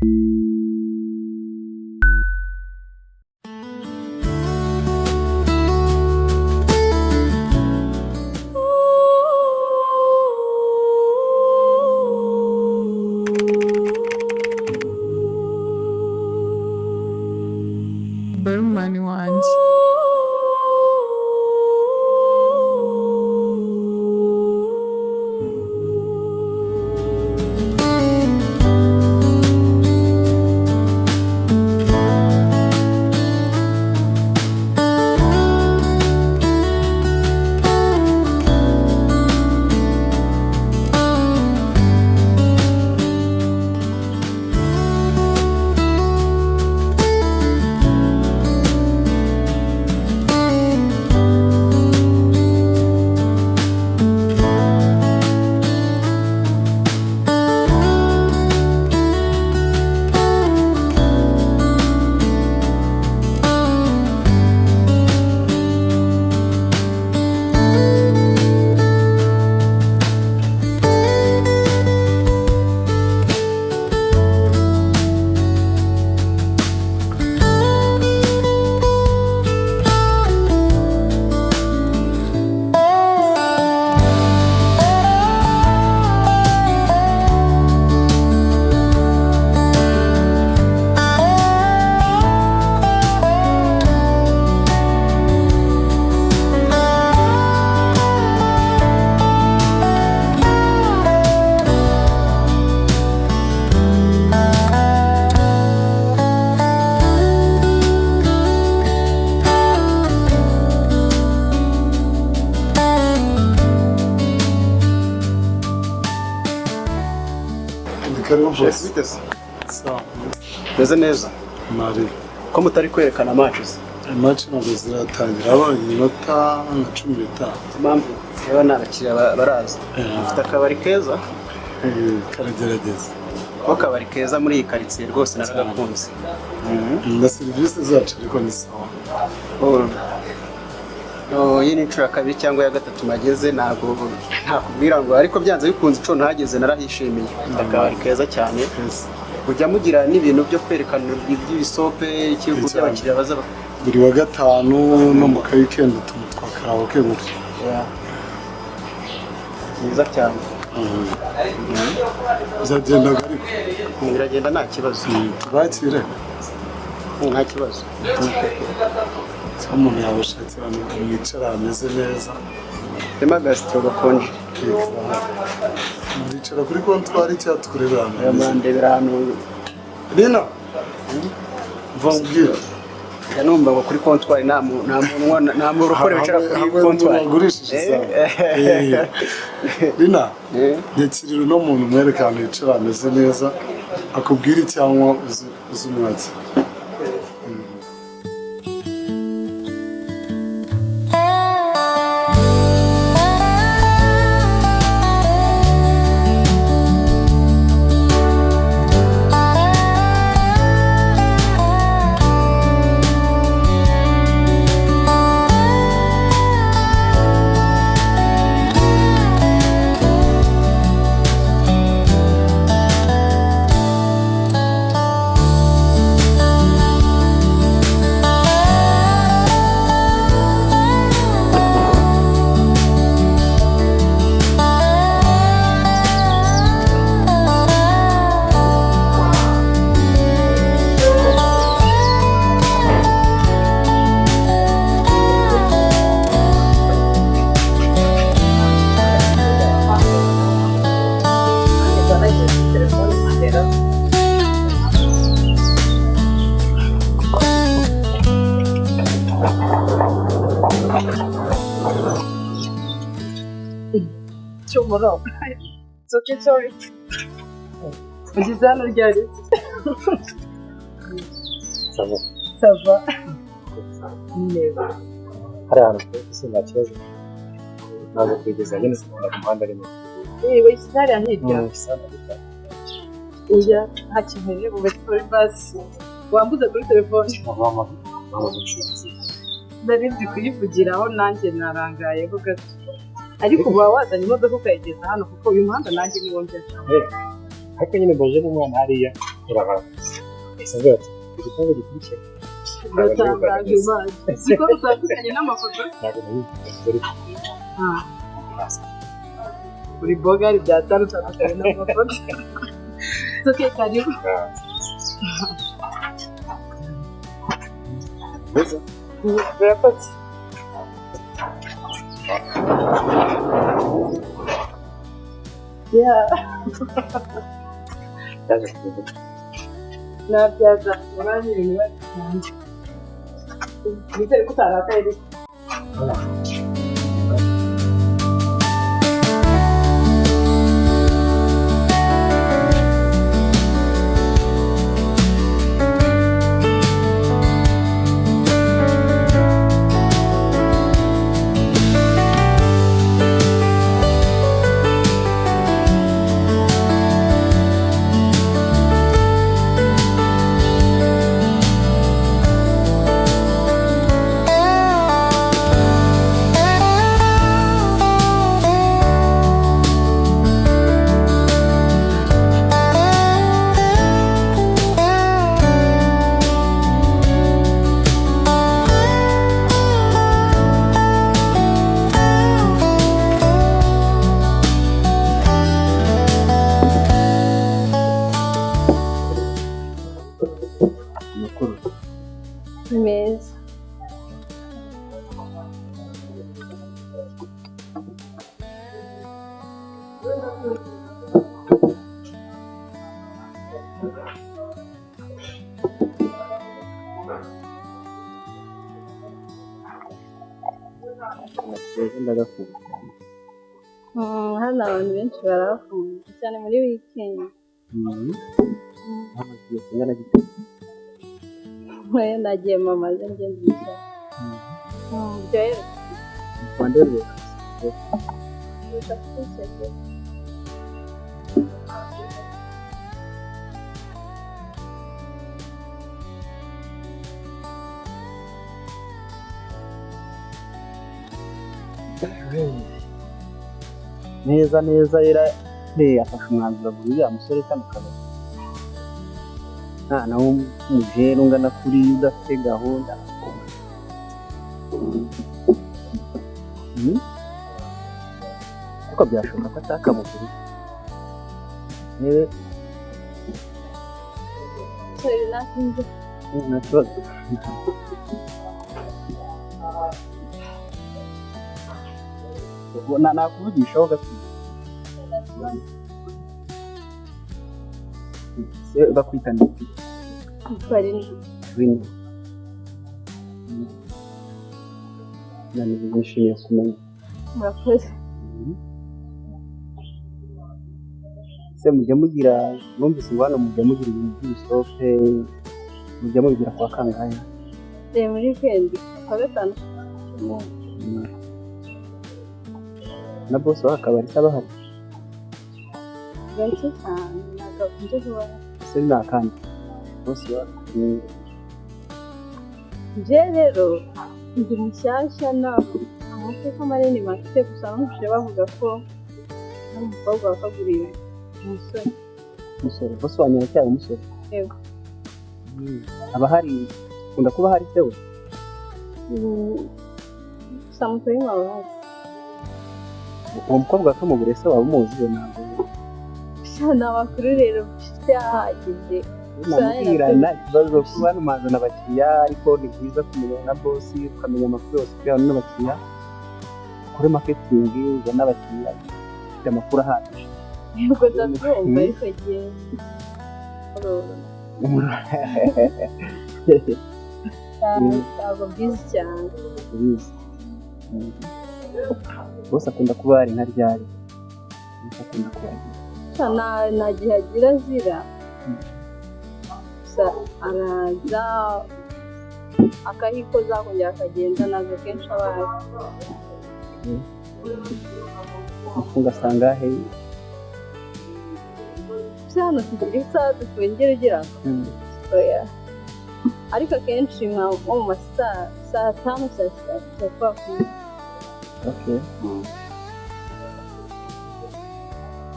Barman wange. Chef bitese. Meze neza. Mari. Ko mutari kwerekana matches. Match ntabwo ziratangira abanye iminota nka 15. Impamvu rero n'abakiriya baraza. Ufite akabari keza. Karagerageza. Ko kabari keza muri iyi quartier rwose naragakunze. Na service zacu ariko ni sawa. Yini nshura kabiri cyangwa ya gatatu mageze nakubwira ngo ariko byanze bikunze ico ntageze narahishimiye. Akabari keza cyane. Kujya mugira n'ibintu byo kwerekana iby'ibisope ikigo by'abakiriya baza buri wa gatanu no mu weekend tumutwakaraho ke gutyo. Niza cyane. Bizagenda ariko biragenda nta kibazo. Bakire. Nta kibazo. Umuntu yabashakira mwicara ameze neza. Tema gastro gakonje. Muricara kuri kontwari cyatukureba hano. Yamandebera hano. Rina. Vambwira. Yanumva ngo kuri kontwari nta muntu ukora bicara kuri kontwari. Rina. Nyakiriro no muntu mwerekana yicara ameze neza akubwira cyangwa uzumwatsi. Tomorrow. It's okay, sorry. Gisana ryari. Sava. Sava. Neza. Hari ahantu twese nta kibazo. Nazo kwigeza nyine ku muhanda rimwe. We Gisana hirya. Uya hakimenye bube kuri bus. Wambuze kuri telefone. Mama. Ndarinzi kuyivugiraho nanjye narangayeho gato. Ariko uba wazanye imodoka ukayigeza hano kuko uyu muhanda nanjye niwo njya. Ariko nyine baje n'umwana hariya urabaza ese ati igipangu gikurikira Ndatangaje Imana siko bitandukanye n'amafoto ntabwo nabizi buri bogari byatandukanye n'amafoto soke karibu Beza Urakoze yaje kuvuga nabyaza urani ibintu batanze bizere ko utarakaye ariko meza ndagakunda hano abantu benshi barafunze cyane muri weekend amaze kungana gito nagiye mama ze ngende gusa byoye Rwanda neza era afashe umwanzuro muri uriya musore kano kabari nta nawe umujere ungana kuri udafite gahunda kuko byashoboka ko atakamugura sorry natinze nta kibazo nakuvugishaho gato bakwita ndetse Rini nishimiye kumenya murakoze se mujya mugira numvise ngo hano mujya mugira ibintu by'ibisope mujya mubigira kwa kangahe muri weekend kwa gatanu na boss w'akabari se bahari benshi cyane ntabwo bakunze kuba se ni akandi boss je rero ndi mushyashya ntabwo amateka manini mafite gusa numvise bavuga ko ari umukobwa wakaguriye umusore boss wanyu aracyari umusore yego aba hari ukunda kuba hari se we samutoyi wawe hari uwo mukobwa ko mu burese waba umuzi ntabwo nta makuru rero mfite ahagije namubwirana ikibazo kuba numazana abakiriya ariko ni byiza kumenya na boss ukamenya amakuru yose kujyana n'abakiriya kuri marketing uzana abakiriya ufite amakuru ahagije yego ndabyumva ariko gihe ntabwo byiza cyane bose akunda kuba hari nka ryari akunda kuba nta gihe agira azira gusa araza akahikoza kongera akagenda ntabwo kenshi aba ahari ufunga sangahe hano tugira isaha twongera ugira ariko akenshi nko mu masaa saa tanu saa sita tuba twafunze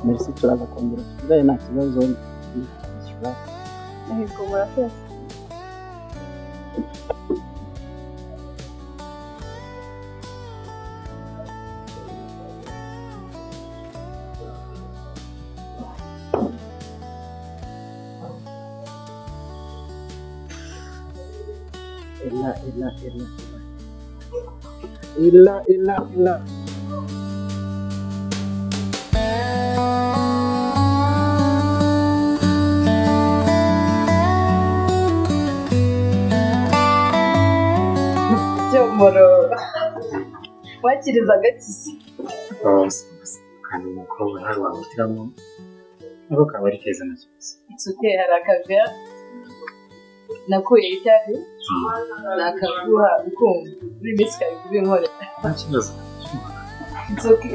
merci turaza kongera tuzaye nta kibazo Yego murakoze. Ila. Cyomoro wakiriza agakiza Kandi umukobwa ntabwo wamutiramo nako kaba ari keza na cyose. itsuke hari akavera nakuye icyari nakaguha ukumva muri minsi kari kubinkorera Nta kibazo. itsuke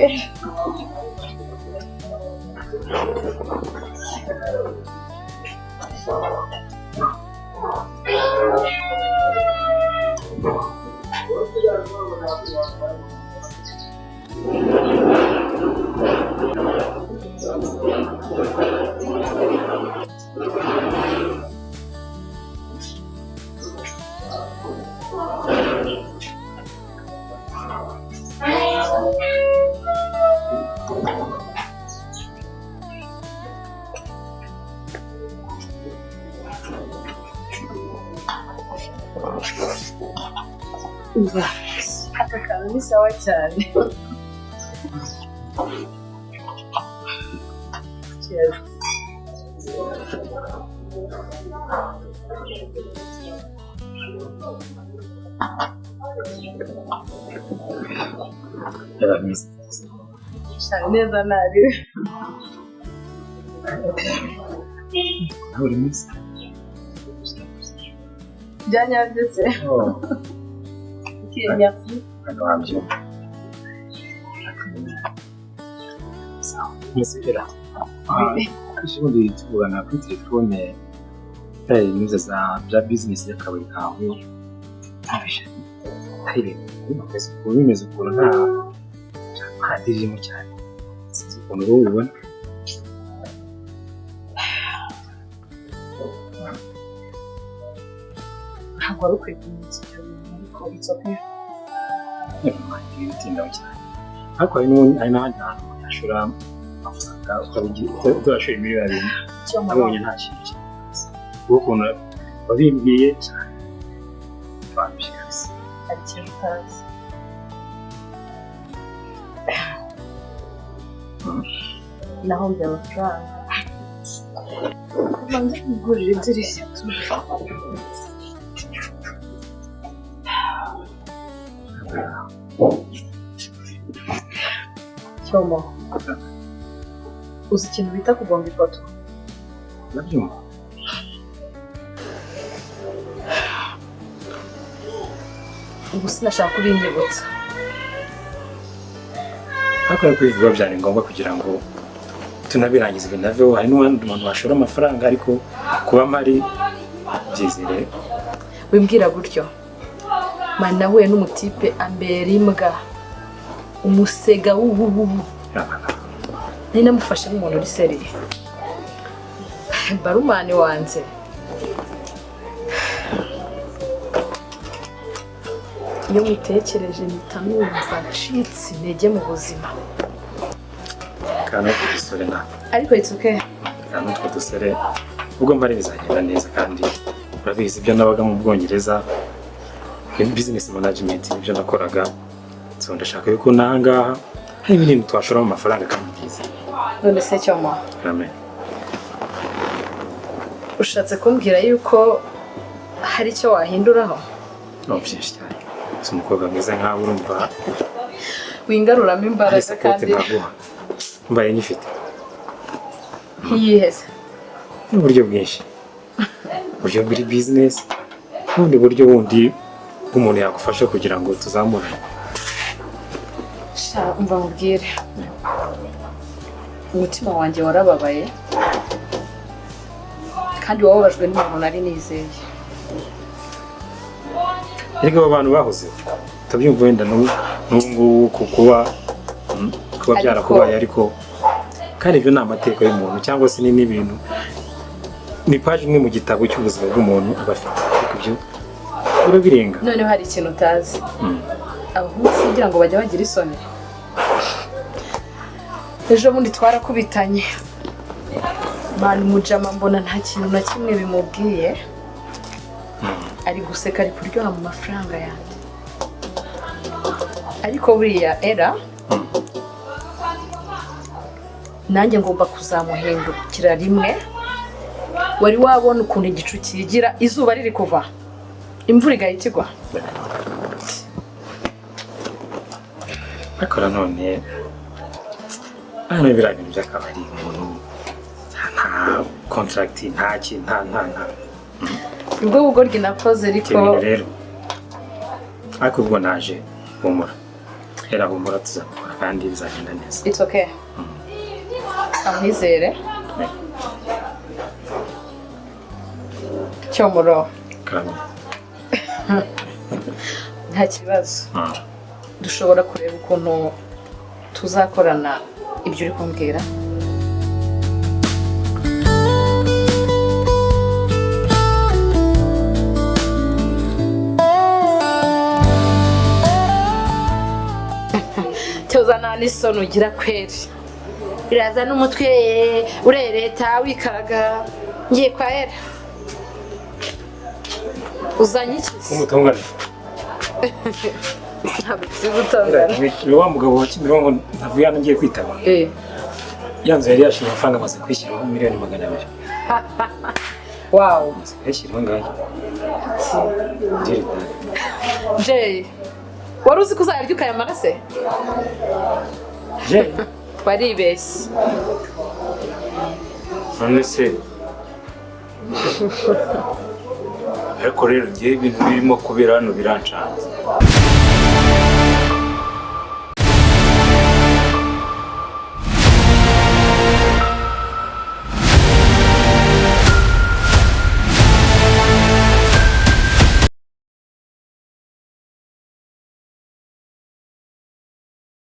aka kantu ni sawa cyane. Cheers. Yaba mwiza. Shaka neza nabi. Nawe uri mwiza. Byanyabye se. Merci. Hano wabyumva. Musikira. Ubundi tuvugana kuri telefone nizo za business y'akabari kawe. Hari bimeze ukuntu nta hadirimo cyane. Sinzi ukuntu wowe ubona. Ntabwo ari ukwiye kumenya ariko it's okay. Bitindaho cyane. Ariko hari n'ahandi hantu yashora amafaranga ukoresha miliyoni 2. Nabonye nta kintu cyose. Ukuntu babimbwiye cyane. Babishikase. Ari ikintu utazi. Naho mbya amafaranga. Kubanza kugurira idirishya tu. Cyomo. Uzi ikintu bita kugomba ifoto? Nabyumva. Ubu sinashaka kubinyibutsa. Ariko kubivuga byari ngombwa kugira ngo tunabirangize binaveho. Hari n'uwandi muntu washora amafaranga ariko kuba mari byizere. Wimbwira gutyo. Mana nahuye n'umutipe ambera imbwa. Umusega wububu. Nari namufashe nk'umuntu uri seriye. Barumani wanze. Iyo mutekereje mpita numva ncitse intege mu buzima. Kana kudusore na. Ariko it's okay. Kana kudusore ubwo mbari bizagenda neza kandi urabizi ibyo nabaga mu Bwongereza business management ibyo nakoraga. So ndashaka yuko nangaha hari ibintu twashora mu mafaranga kandi byiza. None se Cyomo. Amen. Ushatse kumbwira yuko hari icyo wahinduraho? Byinshi cyane. Si umukobwa mwiza nkawe urumva wingaruramo imbaraga kandi mbaye nyifite. Yiheze. Uburyo bwinshi. Uburyo bw'iri business n'ubundi buryo bundi bw'umuntu yagufasha kugira ngo tuzamure. Sha umva mubwire. Umutima wanjye warababaye. Kandi wababajwe n'umuntu nari nizeye. Ariko abo bantu bahoze tabyumva wenda n'ubu kuba byarakubaye ariko kandi ibyo ni amateka y'umuntu cyangwa se n'ibintu ni page imwe mu gitabo cy'ubuzima bw'umuntu aba afite ariko ibyo urabirenga. noneho hari ikintu utazi abahungu kugira ngo bajya bagira isoni. Ejo bundi twarakubitanye mani mujama mbona nta kintu na kimwe bimubwiye ari guseka ari kuryoha mu mafaranga yanjye ariko buriya era nanjye ngomba kuzamuhindukira rimwe. Wari wabona ukuntu igicu kigira izuba riri kuva imvura igahita igwa. Akora none hano biriya bintu by'akabari umuntu nta contract nta ubwo bugoryi nakoze ariko rero ariko ubwo naje humura era humura tuzakora kandi bizagenda neza. it's okay amwizere cyomoro kandi nta kibazo dushobora kureba ukuntu tuzakorana ibyo uri kumbwira. Cyozana n'isoni ugira kweri biraza n'umutwe urereta wikaraga ngiye kwa era uzanye iki umutongana ntabwo tuzi gutongana ni wa mugabo wa Kimironko ntavuye hano ngiye kwitaba yanze yari yashiye amafaranga amaze kwishyiraho $200,000. wow yashyiraho ngaho Jay wari uzi ko uzarya ukayamara se? Jay waribeshye none se ariko rero ngiye ibintu birimo kubera hano birancanze.